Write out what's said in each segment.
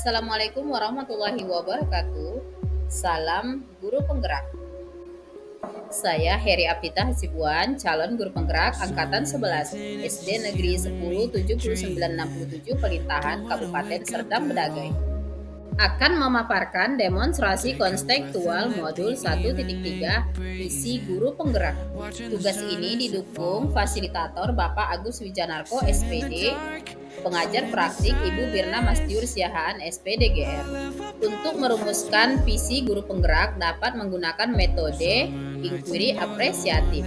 Assalamualaikum warahmatullahi wabarakatuh. Salam guru penggerak. Saya Heri Aptita Hasibuan, calon guru penggerak angkatan 11 SD Negeri 10 7967 Pelintahan Kabupaten Serdang Bedagai. Akan memaparkan demonstrasi konstekstual modul 1.3 isi guru penggerak. Tugas ini didukung fasilitator Bapak Agus Wijanarko SPD, pengajar praktik Ibu Birna Mastiur Siahaan SPDGR. Untuk merumuskan visi guru penggerak dapat menggunakan metode inquiry apresiatif.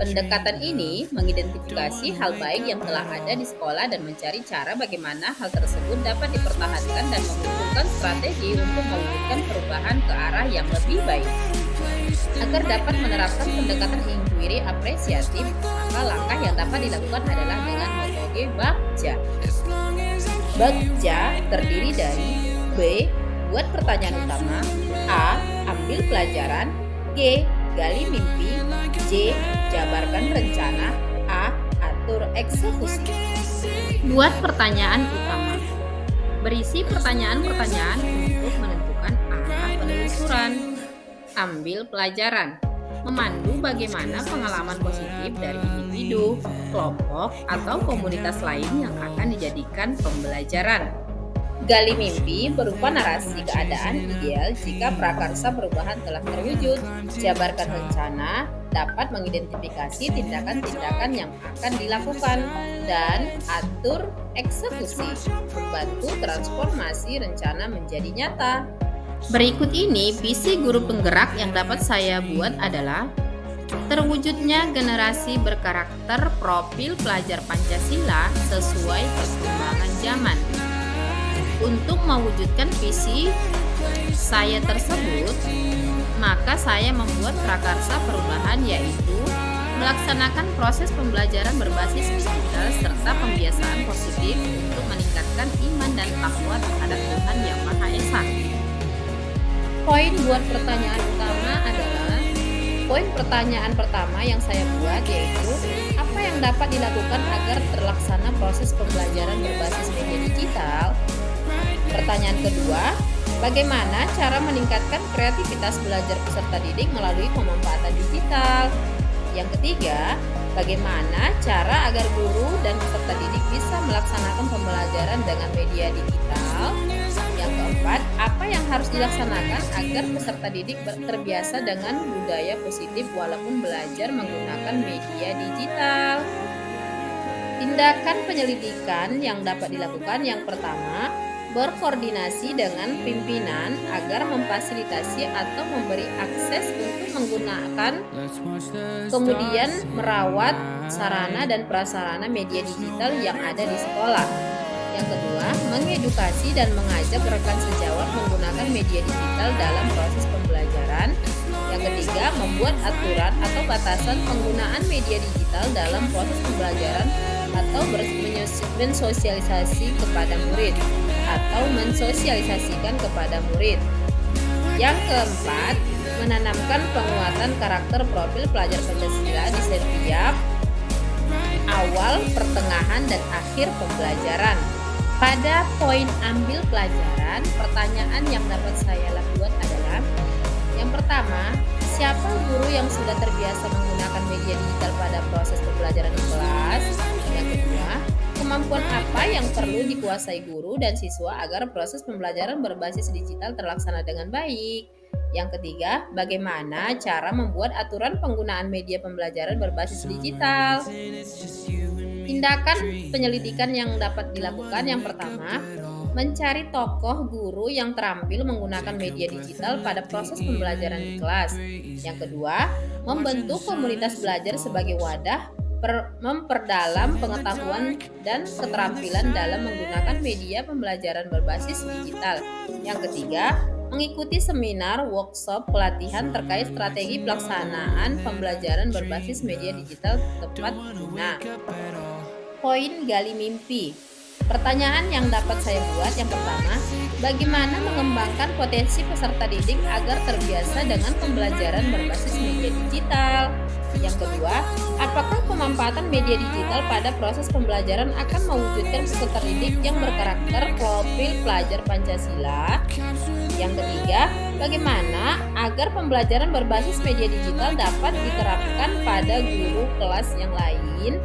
Pendekatan ini mengidentifikasi hal baik yang telah ada di sekolah dan mencari cara bagaimana hal tersebut dapat dipertahankan dan memunculkan strategi untuk mewujudkan perubahan ke arah yang lebih baik. Agar dapat menerapkan pendekatan inquiry apresiatif, maka langkah yang dapat dilakukan adalah dengan metode BAKJA. BAKJA terdiri dari B. Buat pertanyaan utama, A. Ambil pelajaran, G. Gali mimpi, J. Jabarkan rencana, A. Atur eksekusi. Buat pertanyaan utama. Berisi pertanyaan-pertanyaan untuk menentukan arah penelusuran. Ambil pelajaran. Memandu bagaimana pengalaman positif dari individu, kelompok, atau komunitas lain yang akan dijadikan pembelajaran. Gali mimpi berupa narasi keadaan ideal jika prakarsa perubahan telah terwujud. Jabarkan rencana dapat mengidentifikasi tindakan-tindakan yang akan dilakukan. Dan atur eksekusi membantu transformasi rencana menjadi nyata. Berikut ini visi guru penggerak yang dapat saya buat adalah terwujudnya generasi berkarakter profil pelajar Pancasila sesuai perkembangan zaman. Untuk mewujudkan visi saya tersebut, maka saya membuat prakarsa perubahan, yaitu melaksanakan proses pembelajaran berbasis digital serta pembiasaan positif untuk meningkatkan iman dan takwa terhadap Tuhan Yang Maha Esa. Poin buat pertanyaan utama adalah poin pertanyaan pertama yang saya buat, yaitu apa yang dapat dilakukan agar terlaksana proses pembelajaran berbasis media digital. Pertanyaan kedua, bagaimana cara meningkatkan kreativitas belajar peserta didik melalui pemanfaatan digital? Yang ketiga, bagaimana cara agar guru dan peserta didik bisa melaksanakan pembelajaran dengan media digital? Yang keempat, apa yang harus dilaksanakan agar peserta didik terbiasa dengan budaya positif walaupun belajar menggunakan media digital? Tindakan penyelidikan yang dapat dilakukan, yang pertama, berkoordinasi dengan pimpinan agar memfasilitasi atau memberi akses untuk menggunakan, kemudian merawat sarana dan prasarana media digital yang ada di sekolah. Yang kedua, mengedukasi dan mengajak rekan sejawat menggunakan media digital dalam proses pembelajaran. Yang ketiga, membuat aturan atau batasan penggunaan media digital dalam proses pembelajaran atau mensosialisasi kepada murid atau mensosialisasikan kepada murid. Yang keempat, menanamkan penguatan karakter profil pelajar Pancasila di setiap awal, pertengahan, dan akhir pembelajaran. Pada poin ambil pelajaran, pertanyaan yang dapat saya lakukan adalah, yang pertama, siapa guru yang sudah terbiasa menggunakan media digital pada proses pembelajaran di kelas? Yang kedua, kemampuan apa yang perlu dikuasai guru dan siswa agar proses pembelajaran berbasis digital terlaksana dengan baik? Yang ketiga, bagaimana cara membuat aturan penggunaan media pembelajaran berbasis digital? Tindakan penyelidikan yang dapat dilakukan, yang pertama, mencari tokoh guru yang terampil menggunakan media digital pada proses pembelajaran di kelas. Yang kedua, membentuk komunitas belajar sebagai wadah memperdalam pengetahuan dan keterampilan dalam menggunakan media pembelajaran berbasis digital. Yang ketiga, mengikuti seminar, workshop, pelatihan terkait strategi pelaksanaan pembelajaran berbasis media digital tepat guna. Poin gali mimpi. Pertanyaan yang dapat saya buat, yang pertama, bagaimana mengembangkan potensi peserta didik agar terbiasa dengan pembelajaran berbasis media digital? Yang kedua, apakah pemanfaatan pemanfaatan media digital pada proses pembelajaran akan mewujudkan peserta didik yang berkarakter profil pelajar Pancasila. Yang ketiga, bagaimana agar pembelajaran berbasis media digital dapat diterapkan pada guru kelas yang lain.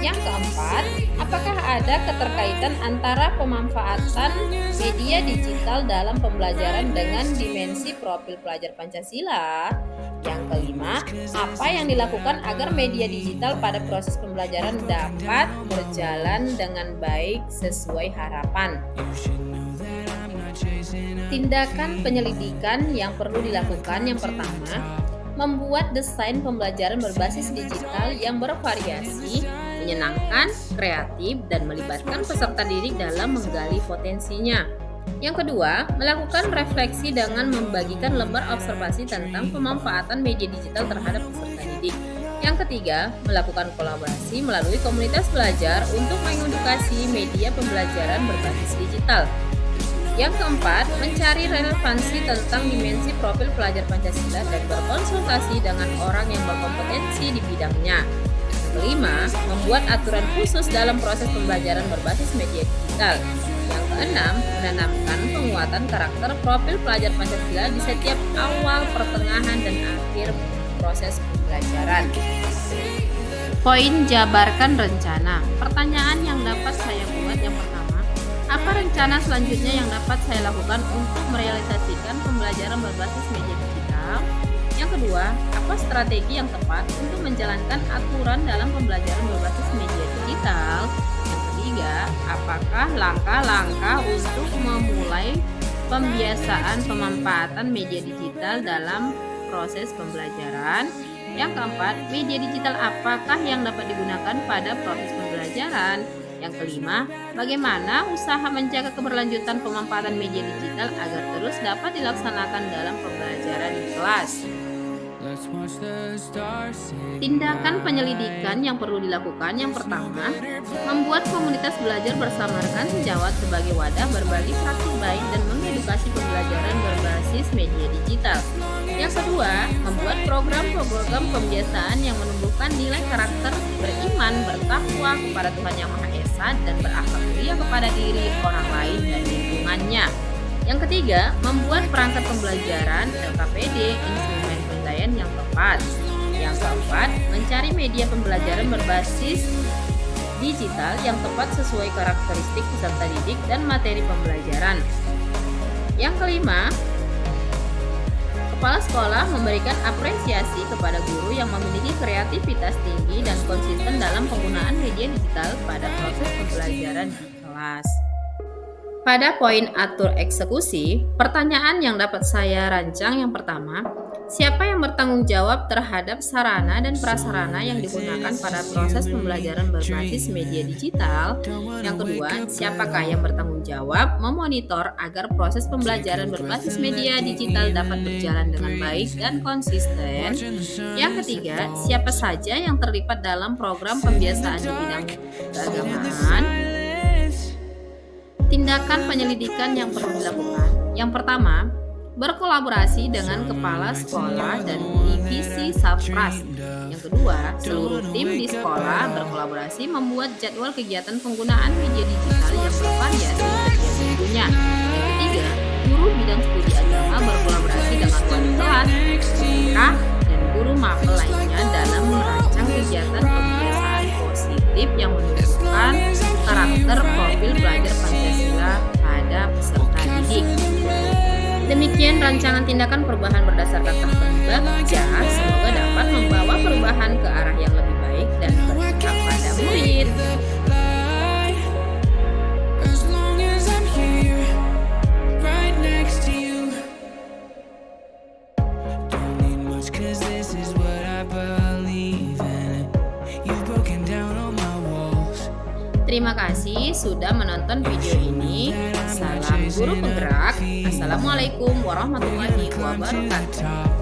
Yang keempat, apakah ada keterkaitan antara pemanfaatan media digital dalam pembelajaran dengan dimensi profil pelajar Pancasila? Yang kelima, apa yang dilakukan agar media digital pada proses pembelajaran dapat berjalan dengan baik sesuai harapan? Tindakan penyelidikan yang perlu dilakukan yang pertama, membuat desain pembelajaran berbasis digital yang bervariasi, menyenangkan, kreatif, dan melibatkan peserta didik dalam menggali potensinya. Yang kedua, melakukan refleksi dengan membagikan lembar observasi tentang pemanfaatan media digital terhadap peserta didik. Yang ketiga, melakukan kolaborasi melalui komunitas belajar untuk mengedukasi media pembelajaran berbasis digital. Yang keempat, mencari relevansi tentang dimensi profil pelajar Pancasila dan berkonsultasi dengan orang yang berkompetensi di bidangnya. Yang kelima, membuat aturan khusus dalam proses pembelajaran berbasis media digital. Yang keenam, menanamkan penguatan karakter profil pelajar Pancasila di setiap awal, pertengahan, dan akhir proses pembelajaran. Poin jabarkan rencana. Pertanyaan yang dapat saya buat yang pertama, apa rencana selanjutnya yang dapat saya lakukan untuk merealisasikan pembelajaran berbasis media digital? Yang kedua, apa strategi yang tepat untuk menjalankan aturan dalam pembelajaran berbasis media digital? Yang ketiga, apakah langkah-langkah untuk memulai pembiasaan pemanfaatan media digital dalam proses pembelajaran? Yang keempat, media digital apakah yang dapat digunakan pada proses pembelajaran? Yang kelima, bagaimana usaha menjaga keberlanjutan pemanfaatan media digital agar terus dapat dilaksanakan dalam pembelajaran di kelas? Tindakan penyelidikan yang perlu dilakukan yang pertama, membuat komunitas belajar bersama rekan sejawat sebagai wadah berbagi praktik baik dan mengedukasi pembelajaran berbasis media digital. Yang kedua, membuat program-program pembiasaan yang menumbuhkan nilai karakter, beriman, bertakwa kepada Tuhan Yang Maha Esa, dan berakhlak mulia kepada diri, orang lain, dan lingkungannya. Yang ketiga, membuat perangkat pembelajaran, LKPD, instrumen penilaian yang tepat. Yang keempat, mencari media pembelajaran berbasis digital yang tepat sesuai karakteristik peserta didik dan materi pembelajaran. Yang kelima, kepala sekolah memberikan apresiasi kepada guru yang memiliki kreativitas tinggi dan konsisten dalam penggunaan media digital pada proses pembelajaran di kelas. Pada poin atur eksekusi, pertanyaan yang dapat saya rancang yang pertama, siapa yang bertanggung jawab terhadap sarana dan prasarana yang digunakan pada proses pembelajaran berbasis media digital? Yang kedua, siapakah yang bertanggung jawab memonitor agar proses pembelajaran berbasis media digital dapat berjalan dengan baik dan konsisten? Yang ketiga, siapa saja yang terlibat dalam program pembiasaan di bidang keagamaan? Tindakan penyelidikan yang perlu dilakukan. Yang pertama, berkolaborasi dengan kepala sekolah dan divisi Safras. Yang kedua, seluruh tim di sekolah berkolaborasi membuat jadwal kegiatan penggunaan media digital yang bervariasi setiap minggunya. Yang ketiga, guru bidang studi agama berkolaborasi dengan wali kelas, TK, dan guru mapel lainnya dalam merancang kegiatan pembiasaan positif yang menunjukkan karakter profil pelajar Pancasila pada peserta didik. Demikian rancangan tindakan perubahan berdasarkan tahapan Bagja, semoga dapat membawa perubahan ke arah yang lebih baik dan berdampak pada murid. Terima kasih sudah menonton video ini. Salam guru penggerak. Assalamualaikum warahmatullahi wabarakatuh.